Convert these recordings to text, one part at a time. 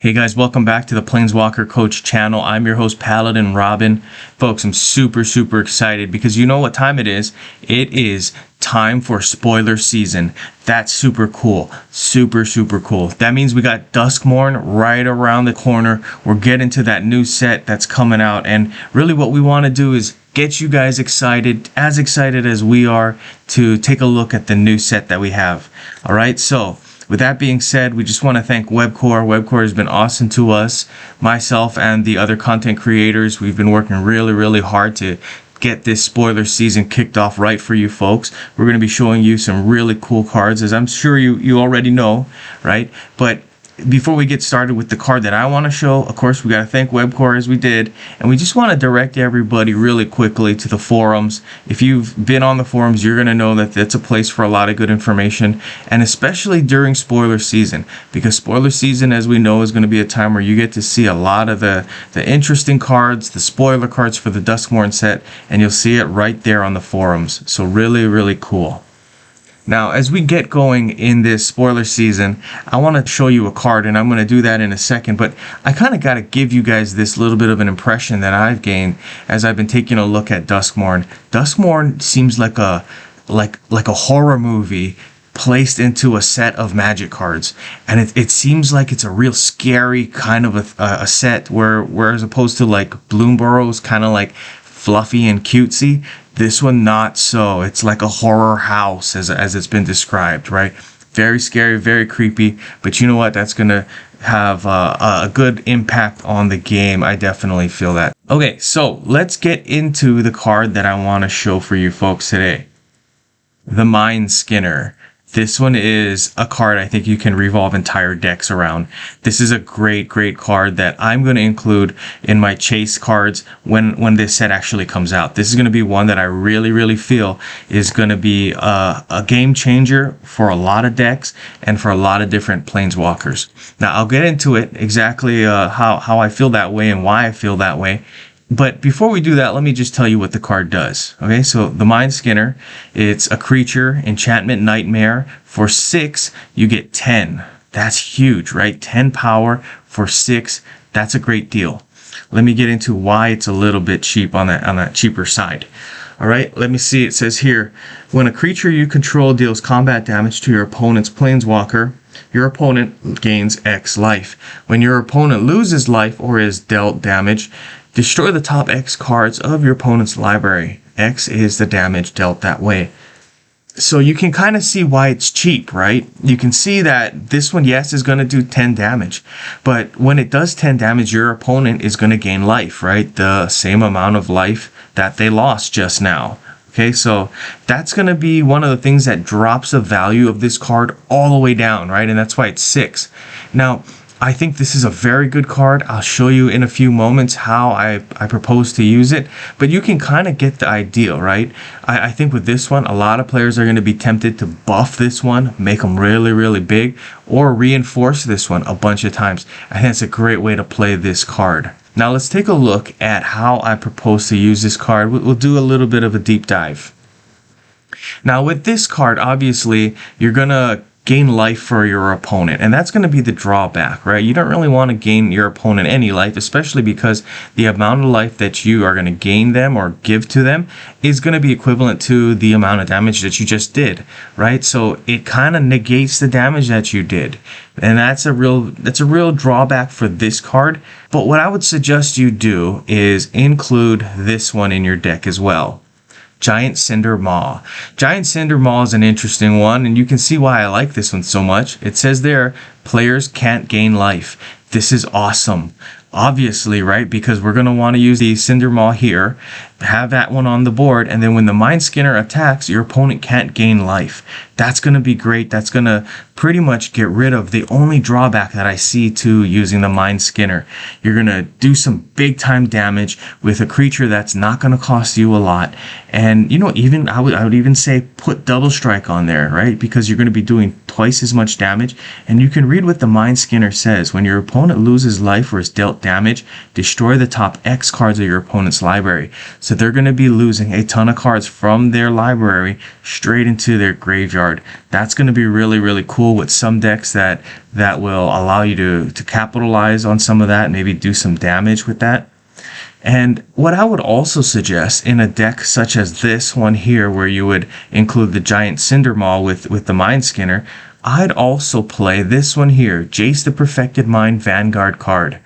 Hey guys, welcome back to the Planeswalker Coach channel. I'm your host, Paladin Robin. Folks, I'm super excited because you know what time it is. It is time for spoiler season. That's super cool. Super cool. That means we got Duskmourn right around the corner. We're getting to that new set that's coming out. And really what we want to do is get you guys excited as we are, to take a look at the new set that we have. All right, so with that being said, we just want to thank Webcore. Webcore has been awesome to us, myself and the other content creators. We've been working really hard to get this spoiler season kicked off right for you folks. We're going to be showing you some really cool cards, as I'm sure you already know, right? But before we get started with the card that I want to show, of course, we got to thank Webcore as we did. And we just want to direct everybody really quickly to the forums. If you've been on the forums, you're going to know that that's a place for a lot of good information. And especially during spoiler season. Because spoiler season, as we know, is going to be a time where you get to see a lot of the interesting cards, the spoiler cards for the Duskmourn set. And you'll see it right there on the forums. So really cool. Now, as we get going in this spoiler season, I want to show you a card, and I'm going to do that in a second, but I kind of got to give you guys this little bit of an impression that I've gained as I've been taking a look at Duskmourn. Duskmourn seems like a horror movie placed into a set of magic cards, and it seems like it's a real scary kind of a set where as opposed to like Bloomburrow's kind of like fluffy and cutesy, this one not so. It's like a horror house as it's been described, right? Very scary, very creepy, but you know what? That's gonna have a good impact on the game. I definitely feel that. Okay, so let's get into the card that I want to show for you folks today. The Mindskinner. This one is a card I think you can revolve entire decks around. This is a great card that I'm going to include in my chase cards when this set actually comes out. This is going to be one that I really feel is going to be a game changer for a lot of decks and for a lot of different planeswalkers. Now I'll get into it exactly how I feel that way and why I feel that way. But before we do that, let me just tell you what the card does. Okay, so the Mindskinner, it's a creature, enchantment nightmare. For 6, you get 10. That's huge, right? 10 power for 6. That's a great deal. Let me get into why it's a little bit cheap on that cheaper side. All right, let me see. It says here, when a creature you control deals combat damage to your opponent's planeswalker, your opponent gains X life. When your opponent loses life or is dealt damage, destroy the top X cards of your opponent's library. X is the damage dealt that way. So you can kind of see why it's cheap, right? You can see that this one, yes, is going to do 10 damage. But when it does 10 damage, your opponent is going to gain life, right? The same amount of life that they lost just now. Okay, so that's going to be one of the things that drops the value of this card all the way down, right? And that's why it's 6. Now, I think this is a very good card. I'll show you in a few moments how I propose to use it, but you can kind of get the idea, right? I think with this one, a lot of players are going to be tempted to buff this one, make them really big, or reinforce this one a bunch of times. I think it's a great way to play this card. Now let's take a look at how I propose to use this card. We'll do a little bit of a deep dive. Now with this card, obviously, you're going to gain life for your opponent, and that's going to be the drawback, right? You don't really want to gain your opponent any life, especially because the amount of life that you are going to gain them or give to them is going to be equivalent to the amount of damage that you just did, right? So it kind of negates the damage that you did, and that's a real drawback for this card. But what I would suggest you do is include this one in your deck as well. Giant Cinder Maw. Giant Cinder Maw is an interesting one, and you can see why I like this one so much. It says there, players can't gain life. This is awesome. Obviously, right? Because we're going to want to use the Cinder Maw here, have that one on the board, and then when the Mindskinner attacks, your opponent can't gain life. That's going to be great. That's going to pretty much get rid of the only drawback that I see to using the Mindskinner. You're going to do some big time damage with a creature that's not going to cost you a lot. And you know, even I would even say put double strike on there, right? Because you're going to be doing twice as much damage. And you can read what the Mindskinner says. When your opponent loses life or is dealt damage, destroy the top X cards of your opponent's library. So So they're going to be losing a ton of cards from their library straight into their graveyard. That's going to be really, really cool with some decks that will allow you to capitalize on some of that, maybe do some damage with that. And what I would also suggest in a deck such as this one here, where you would include the Giant Cinder Maw with the Mindskinner, I'd also play this one here, Jace the Perfected Mind Vanguard card.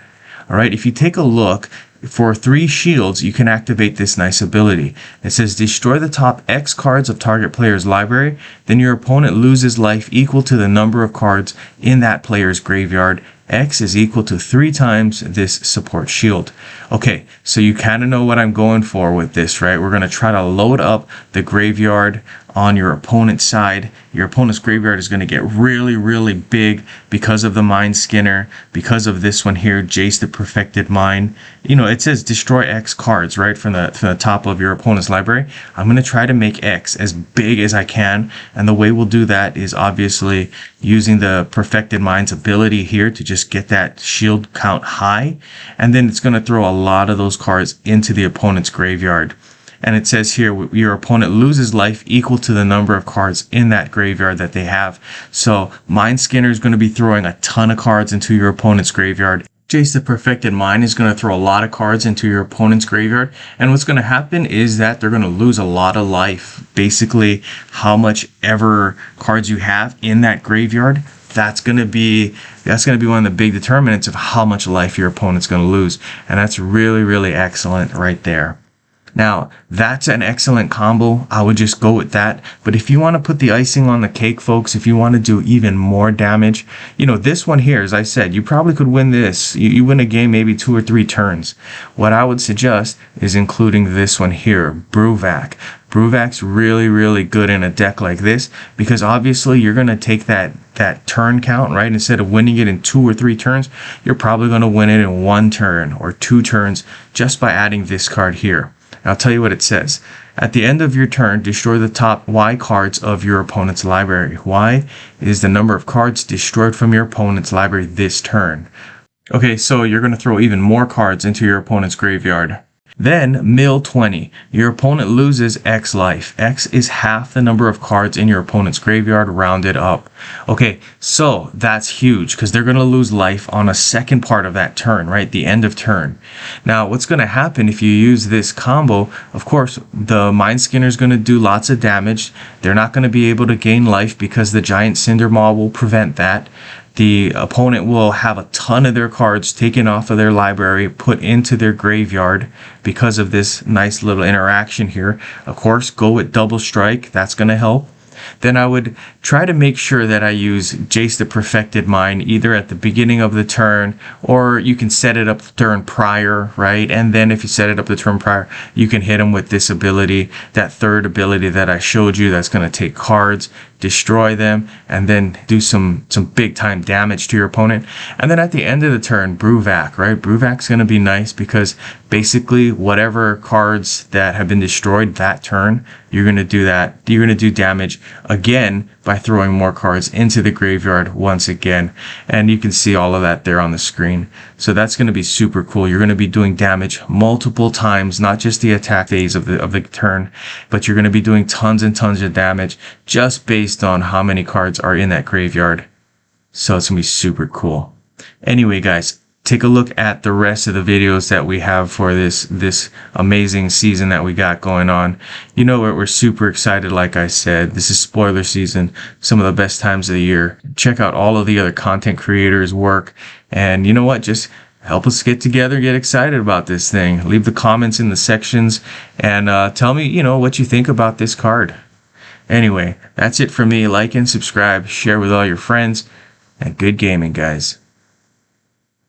All right, if you take a look, for 3 shields, you can activate this nice ability. It says destroy the top X cards of target player's library, then your opponent loses life equal to the number of cards in that player's graveyard. X is equal to 3 times this support shield. Okay, so you kind of know what I'm going for with this, right? We're going to try to load up the graveyard on your opponent's side. Your opponent's graveyard is going to get really, really big because of the Mindskinner, because of this one here, Jace the Perfected Mind. You know, it says destroy X cards, right, from the top of your opponent's library. I'm going to try to make X as big as I can, and the way we'll do that is obviously using the Perfected Mind's ability here to just get that shield count high, and then it's going to throw a lot of those cards into the opponent's graveyard. And it says here, your opponent loses life equal to the number of cards in that graveyard that they have. So Mindskinner is going to be throwing a ton of cards into your opponent's graveyard. Jace the Perfected Mind is going to throw a lot of cards into your opponent's graveyard. And what's going to happen is that they're going to lose a lot of life. Basically, how much ever cards you have in that graveyard, that's going to be one of the big determinants of how much life your opponent's going to lose. And that's really, really excellent right there. Now, that's an excellent combo. I would just go with that. But if you want to put the icing on the cake, folks, if you want to do even more damage, you know, this one here, as I said, you probably could win this. You win a game maybe 2 or 3 turns. What I would suggest is including this one here, Bruvac. Bruvac's really, really good in a deck like this because obviously you're going to take that turn count, right? Instead of winning it in 2 or 3 turns, you're probably going to win it in 1 turn or 2 turns just by adding this card here. I'll tell you what it says. At the end of your turn, destroy the top Y cards of your opponent's library. Y is the number of cards destroyed from your opponent's library this turn. Okay, so you're going to throw even more cards into your opponent's graveyard. Then, mill 20. Your opponent loses X life. X is half the number of cards in your opponent's graveyard, rounded up. Okay, so that's huge because they're going to lose life on a second part of that turn, right? The end of turn. Now, what's going to happen if you use this combo? Of course, the Mindskinner is going to do lots of damage. They're not going to be able to gain life because the Giant Cinder Maw will prevent that. The opponent will have a ton of their cards taken off of their library, put into their graveyard because of this nice little interaction here. Of course, go with double strike. That's going to help. Then I would try to make sure that I use Jace the Perfected Mind either at the beginning of the turn, or you can set it up the turn prior, right? And then if you set it up the turn prior, you can hit them with this ability, that third ability that I showed you that's going to take cards, destroy them, and then do some big time damage to your opponent. And then at the end of the turn, Bruvac, right? Bruvac's going to be nice because basically whatever cards that have been destroyed that turn, you're going to do that. You're going to do damage again by throwing more cards into the graveyard once again. And you can see all of that there on the screen. So that's going to be super cool. You're going to be doing damage multiple times, not just the attack phase of the turn, but you're going to be doing tons and tons of damage just based on how many cards are in that graveyard. So it's going to be super cool. Anyway, guys, take a look at the rest of the videos that we have for this amazing season that we got going on. You know, we're super excited. Like I said, this is spoiler season, some of the best times of the year. Check out all of the other content creators' work. And you know what? Just help us get together, get excited about this thing. Leave the comments in the sections and tell me, you know, what you think about this card. Anyway, that's it for me. Like and subscribe, share with all your friends, and good gaming, guys.